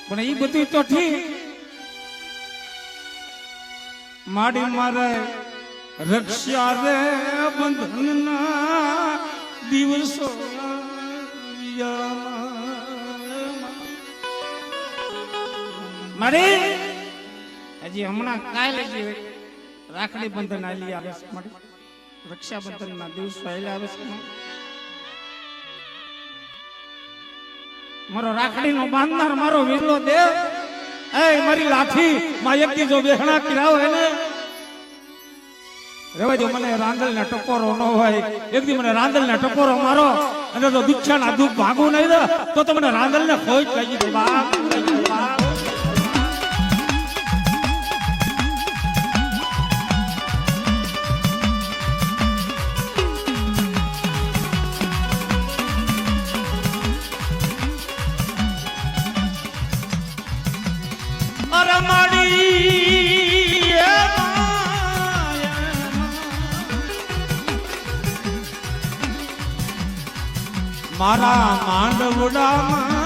પણ એ બધું તો ઠીક, માડી મારે રક્ષા રે બંધનના દિવસો મારે હજી હમણાં કાલે જ રાખડી બંધન આલી આવે છે, મારે રક્ષાબંધન ના દિવસો આલે આવે છે. મારો રાખડી નો બાંધનાર મારો વીરલો દેવ, એ મારી લાઠી માં એક દી જો બેહણા કરાવ હે ને રેવા જો, મને રાંદલ ને ટકોરો ન હોય, એક દી મને રાંદલ ને ટકોરો મારો અને જો દુખ્યા ના દુઃખ ભાગું નહીં દે તો તમને રાંદલ ને ખોઈ કહી દે બાપ. મારા માંડવડામાં